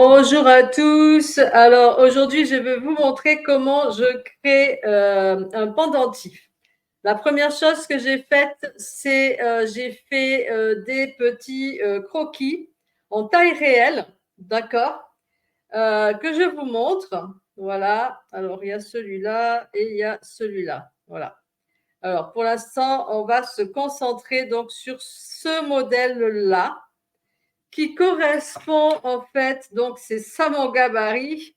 Bonjour à tous. Alors aujourd'hui, je vais vous montrer comment je crée un pendentif. La première chose que j'ai faite, c'est j'ai fait des petits croquis en taille réelle, d'accord, que je vous montre. Voilà. Alors il y a celui-là et il y a celui-là. Voilà. Alors pour l'instant, on va se concentrer donc sur ce modèle-là qui correspond en fait, donc c'est ça mon gabarit,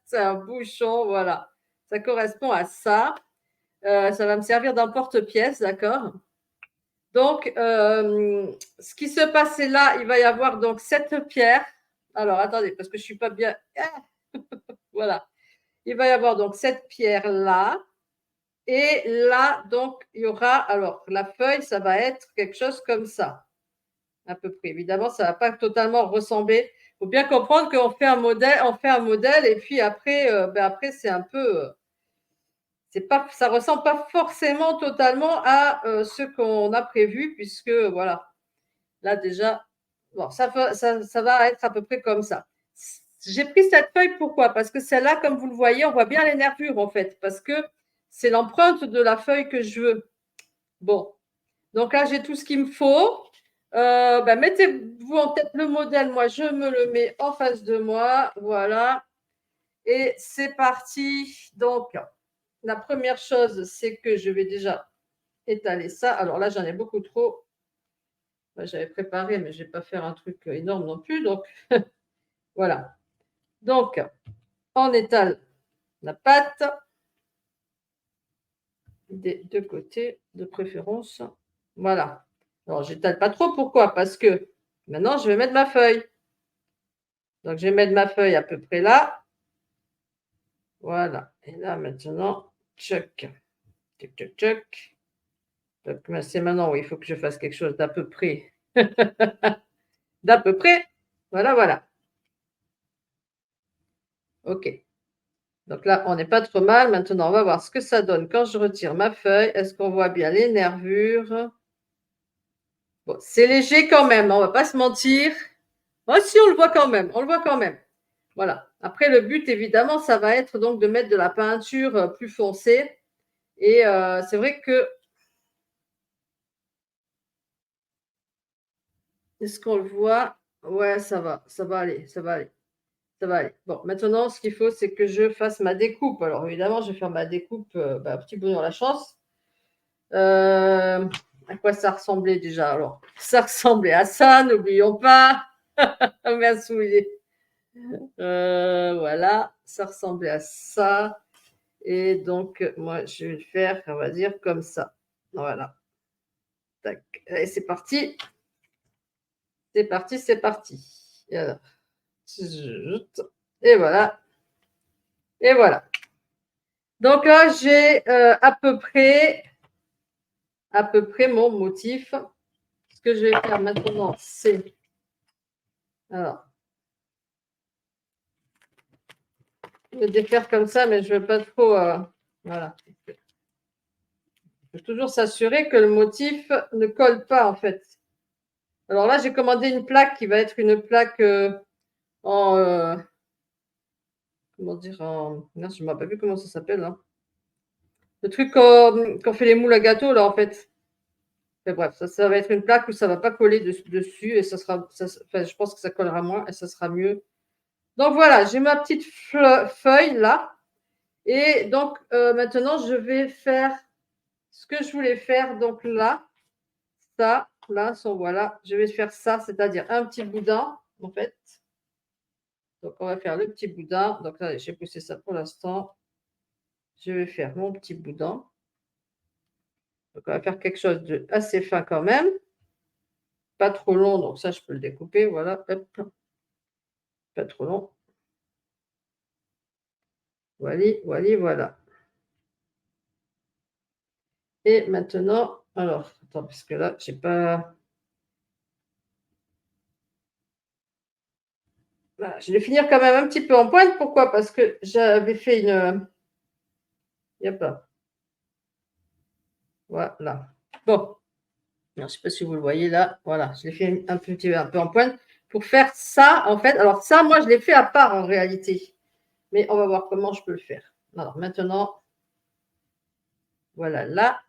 c'est un bouchon, voilà. Ça correspond à ça. Ça va me servir d'emporte-pièce, d'accord? Donc, ce qui se passait là, il va y avoir donc cette pierre. Alors, attendez, parce que je ne suis pas bien. Voilà. Il va y avoir donc cette pierre-là. Et là, donc, il y aura. Alors, la feuille, ça va être quelque chose comme ça. À peu près. Évidemment, ça ne va pas totalement ressembler. Il faut bien comprendre qu'on fait un modèle et puis après, après c'est un peu, c'est pas, ça ressemble pas forcément totalement à ce qu'on a prévu puisque voilà, là déjà, bon, ça va être à peu près comme ça. J'ai pris cette feuille pourquoi? Parce que celle-là, comme vous le voyez, on voit bien les nervures en fait, parce que c'est l'empreinte de la feuille que je veux. Bon, donc là, j'ai tout ce qu'il me faut. Mettez-vous en tête le modèle. Moi, je me le mets en face de moi. Voilà. Et c'est parti. Donc, la première chose, c'est que je vais déjà étaler ça. Alors là, j'en ai beaucoup trop. J'avais préparé, mais je ne vais pas faire un truc énorme non plus. Donc, voilà. Donc, on étale la pâte des deux côtés, de préférence. Voilà. Alors, j'étale pas trop. Pourquoi? Parce que maintenant, je vais mettre ma feuille. Donc, je vais mettre ma feuille à peu près là. Voilà. Et là, maintenant, tchoc. Tchoc, tchoc, tchoc. Donc, c'est maintenant où il faut que je fasse quelque chose d'à peu près. D'à peu près. Voilà, voilà. OK. Donc là, on n'est pas trop mal. Maintenant, on va voir ce que ça donne quand je retire ma feuille. Est-ce qu'on voit bien les nervures? Bon, c'est léger quand même, on ne va pas se mentir. Oh, si, on le voit quand même, on le voit quand même. Voilà. Après, le but, évidemment, ça va être donc de mettre de la peinture plus foncée. Et c'est vrai que. Est-ce qu'on le voit? Ouais, ça va aller, ça va aller, ça va aller. Bon, maintenant, ce qu'il faut, c'est que je fasse ma découpe. Alors, évidemment, je vais faire ma découpe, petit bonheur la chance. À quoi ça ressemblait déjà? Alors, ça ressemblait à ça, n'oublions pas. Merci, Willy. Voilà, ça ressemblait à ça. Et donc, moi, je vais le faire, on va dire, comme ça. Voilà. Tac. Allez, c'est parti. C'est parti, c'est parti. Et alors, et voilà. Et voilà. Donc là, j'ai à peu près mon motif. Ce que je vais faire maintenant, c'est. Alors, je vais défaire comme ça, mais je ne veux pas trop. Voilà. Il faut toujours s'assurer que le motif ne colle pas, en fait. Alors là, j'ai commandé une plaque qui va être une plaque en. Comment dire non, je ne me rappelle plus comment ça s'appelle. Hein. Le truc qu'on fait les moules à gâteau, là, en fait. Mais bref, ça va être une plaque où ça ne va pas coller dessus et je pense que ça collera moins et ça sera mieux. Donc voilà, j'ai ma petite feuille là. Et donc maintenant, je vais faire ce que je voulais faire. Donc là, ça, là, voilà. Je vais faire ça, c'est-à-dire un petit boudin, en fait. Donc on va faire le petit boudin. Donc là, j'ai poussé ça pour l'instant. Je vais faire mon petit boudin. Donc on va faire quelque chose de assez fin quand même. Pas trop long, donc ça, je peux le découper. Voilà, hop. Pas trop long. Voilà, voilà, voilà. Et maintenant, alors, attends, parce que là, j'ai pas. Voilà, je vais finir quand même un petit peu en pointe. Pourquoi? Parce que j'avais fait une. Il n'y a pas. Voilà. Bon. Alors, je ne sais pas si vous le voyez là. Voilà, je l'ai fait un peu en pointe. pour faire ça, en fait. Alors ça, moi, je l'ai fait à part en réalité. Mais on va voir comment je peux le faire. Alors maintenant, voilà là,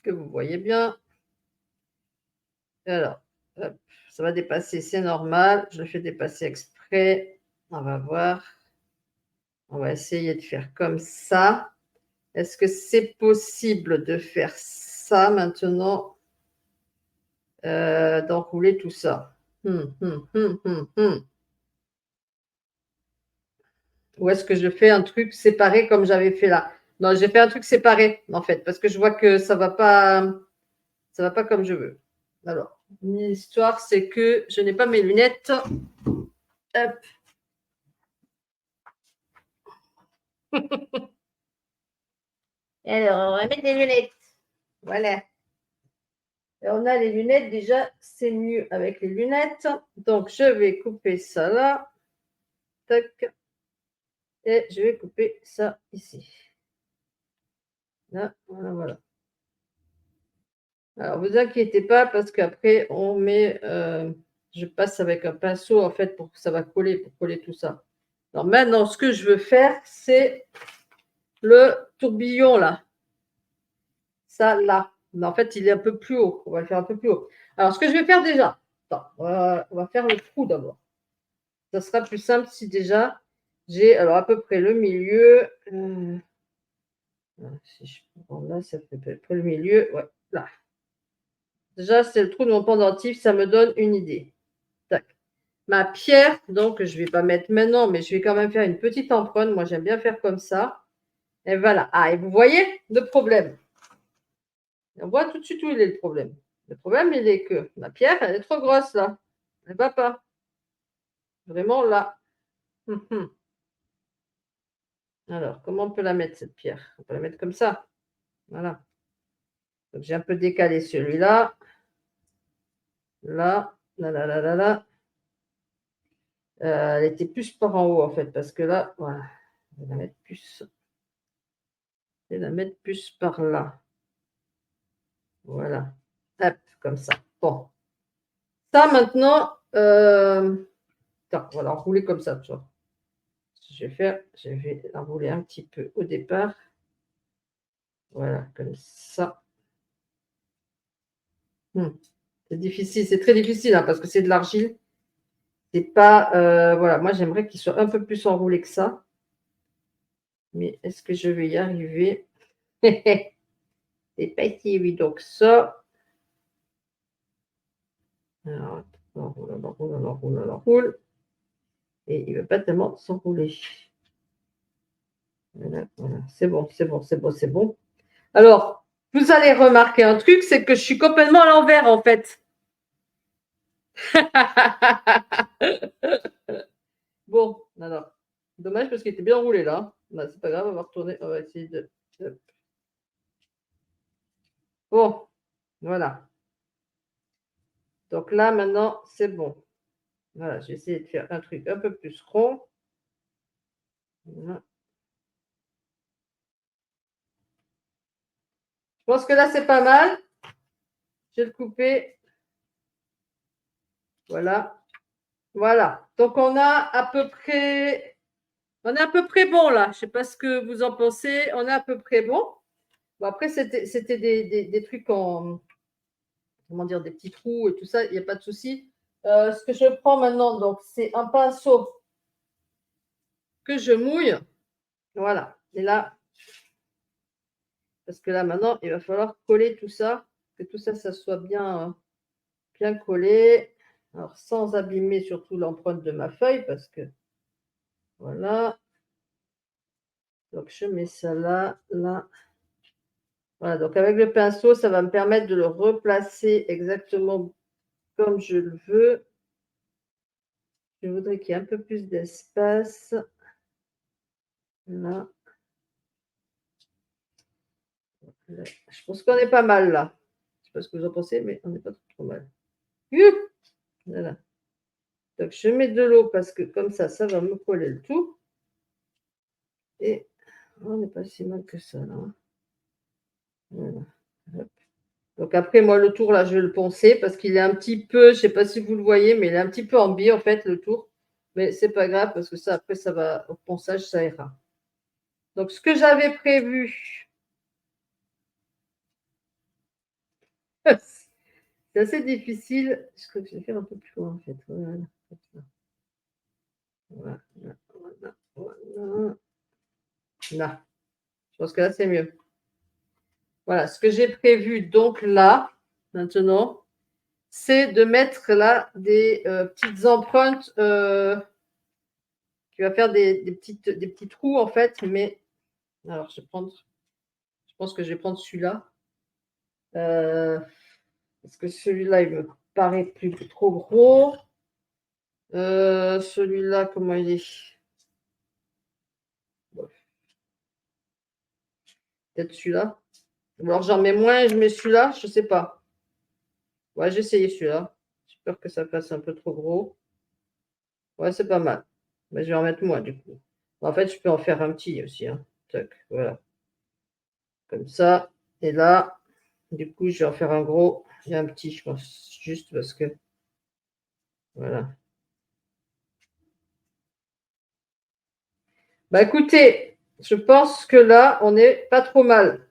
que vous voyez bien. Alors, hop, ça va dépasser, c'est normal. Je le fais dépasser exprès. On va voir. On va essayer de faire comme ça. Est-ce que c'est possible de faire ça maintenant, d'enrouler tout ça? Ou est-ce que je fais un truc séparé comme j'avais fait là? Non, j'ai fait un truc séparé en fait, parce que je vois que ça va pas comme je veux. Alors, l'histoire, c'est que je n'ai pas mes lunettes. Hop. Alors, on va mettre les lunettes. Voilà. Et on a les lunettes, déjà, c'est mieux avec les lunettes. Donc, je vais couper ça là. Tac. Et je vais couper ça ici. Là, voilà, voilà. Alors, vous inquiétez pas parce qu'après, on met, je passe avec un pinceau en fait pour que ça va coller, pour coller tout ça. Alors maintenant, ce que je veux faire, c'est le tourbillon là. Ça là. Mais en fait, il est un peu plus haut. On va le faire un peu plus haut. Alors, ce que je vais faire déjà, attends, on va faire le trou d'abord. Ça sera plus simple si déjà j'ai alors à peu près le milieu. Si je prends là, ça fait à peu près le milieu. Ouais, là. Déjà, c'est le trou de mon pendentif, ça me donne une idée. Tac. Ma pierre, donc je ne vais pas mettre maintenant, mais je vais quand même faire une petite empreinte. Moi, j'aime bien faire comme ça. Et voilà. Ah, et vous voyez le problème. On voit tout de suite où il est le problème. Le problème, il est que ma pierre, elle est trop grosse là. Elle ne va pas. Vraiment là. Alors, comment on peut la mettre, cette pierre? On peut la mettre comme ça. Voilà. Donc, j'ai un peu décalé celui-là. Là, là, là, là, là, là. Elle était plus par en haut, en fait, parce que là, voilà. Je vais la mettre plus. Je vais la mettre plus par là. Voilà. Hop, comme ça. Bon. Ça, maintenant, attends, on va l'enrouler comme ça, tu vois. Ce que je vais faire, je vais l'enrouler un petit peu au départ. Voilà, comme ça. C'est difficile, c'est très difficile, hein, parce que c'est de l'argile. C'est pas, voilà, moi j'aimerais qu'il soit un peu plus enroulé que ça. Mais est-ce que je vais y arriver? C'est pas si évident que ça. Alors, on enroule, on enroule, on enroule, on enroule. Et il ne veut pas tellement s'enrouler. Voilà, voilà. C'est bon, c'est bon, c'est bon, c'est bon. Alors, vous allez remarquer un truc, c'est que je suis complètement à l'envers en fait. Bon, alors, dommage parce qu'il était bien roulé là. Bah, c'est pas grave, on va retourner, on va essayer de. Bon, voilà. Donc là, maintenant, c'est bon. Voilà, j'ai essayé de faire un truc un peu plus rond. Voilà. Je pense que là, c'est pas mal. Je vais le couper. Voilà. Voilà. Donc, on a à peu près. On est à peu près bon là. Je ne sais pas ce que vous en pensez. On est à peu près bon. Bon après, c'était des trucs en. Comment dire, des petits trous et tout ça. Il n'y a pas de souci. Ce que je prends maintenant, donc, c'est un pinceau que je mouille. Voilà. Et là, parce que là, maintenant, il va falloir coller tout ça. Que tout ça, ça soit bien, bien collé. Alors, sans abîmer surtout l'empreinte de ma feuille, parce que voilà. Donc, je mets ça là, là. Voilà, donc avec le pinceau, ça va me permettre de le replacer exactement comme je le veux. Je voudrais qu'il y ait un peu plus d'espace. Là. Je pense qu'on est pas mal là. Je ne sais pas ce que vous en pensez, mais on n'est pas trop mal. Voilà. Donc, je mets de l'eau parce que comme ça va me coller le tout. Et on n'est pas si mal que ça là. Voilà. Hop. Donc après, moi, le tour, là, je vais le poncer parce qu'il est un petit peu, je ne sais pas si vous le voyez, mais il est un petit peu en biais, en fait, le tour. Mais c'est pas grave parce que ça, après, ça va, au ponçage, ça ira. Donc, ce que j'avais prévu, c'est assez difficile. Je crois que je vais faire un peu plus loin, en fait. Voilà. Voilà. Voilà. Voilà. Là. Je pense que là, c'est mieux. Voilà. Ce que j'ai prévu, donc là, maintenant, c'est de mettre là des petites empreintes qui va faire des petits trous, en fait. Mais alors, je pense que je vais prendre celui-là. Parce que celui-là, il me paraît plus trop gros. Celui-là, comment il est? Bon, peut-être celui-là. Ou alors j'en mets moins et je mets celui-là, je sais pas. Ouais, j'ai essayé celui-là. J'ai peur que ça fasse un peu trop gros. Ouais, c'est pas mal. Mais je vais en mettre moins du coup. En fait, je peux en faire un petit aussi, hein. Tac, voilà. Comme ça. Et là, du coup, je vais en faire un gros et un petit, je pense. Juste parce que. Voilà. Bah écoutez, je pense que là, on n'est pas trop mal.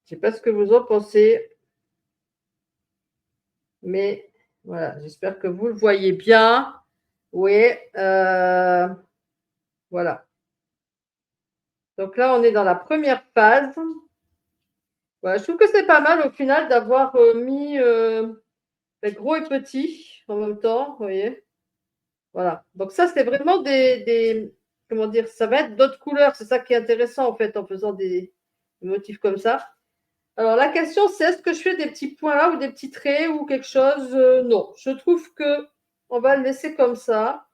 Je sais pas ce que vous en pensez, mais voilà, j'espère que vous le voyez bien. Oui, voilà. Donc là, on est dans la première phase. Voilà, je trouve que c'est pas mal au final d'avoir mis gros et petit en même temps, vous voyez. Voilà. Donc ça, c'est vraiment comment dire, ça va être d'autres couleurs. C'est ça qui est intéressant en fait en faisant des motifs comme ça. Alors la question, c'est est-ce que je fais des petits points là ou des petits traits ou quelque chose? Non, je trouve que on va le laisser comme ça.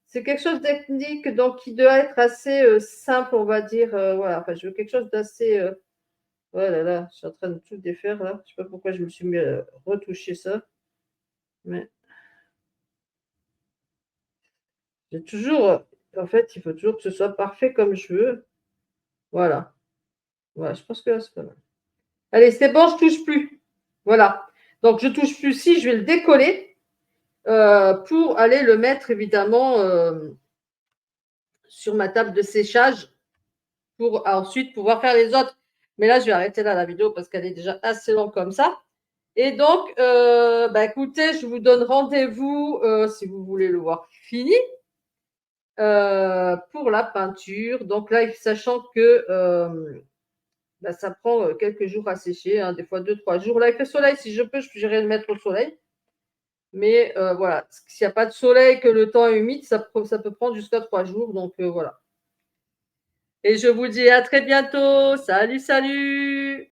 C'est quelque chose d'ethnique, donc qui doit être assez simple, on va dire. Voilà, enfin, je veux quelque chose d'assez. Oh là là, je suis en train de tout défaire là. Je sais pas pourquoi je me suis mis à retoucher ça. Mais j'ai toujours. En fait, il faut toujours que ce soit parfait comme je veux. Voilà. Voilà, je pense que là, c'est pas mal. Allez, c'est bon, je touche plus. Voilà. Donc, je touche plus. Si, je vais le décoller pour aller le mettre évidemment sur ma table de séchage pour ensuite pouvoir faire les autres. Mais là, je vais arrêter là la vidéo parce qu'elle est déjà assez longue comme ça. Et donc, bah, écoutez, je vous donne rendez-vous si vous voulez le voir fini pour la peinture. Donc là, sachant que bah, ça prend quelques jours à sécher, hein, des fois 2-3 jours. Là, avec le soleil, si je peux, j'irai le mettre au soleil. Mais voilà, s'il n'y a pas de soleil, que le temps est humide, ça peut prendre jusqu'à 3 jours. Donc voilà. Et je vous dis à très bientôt. Salut, salut!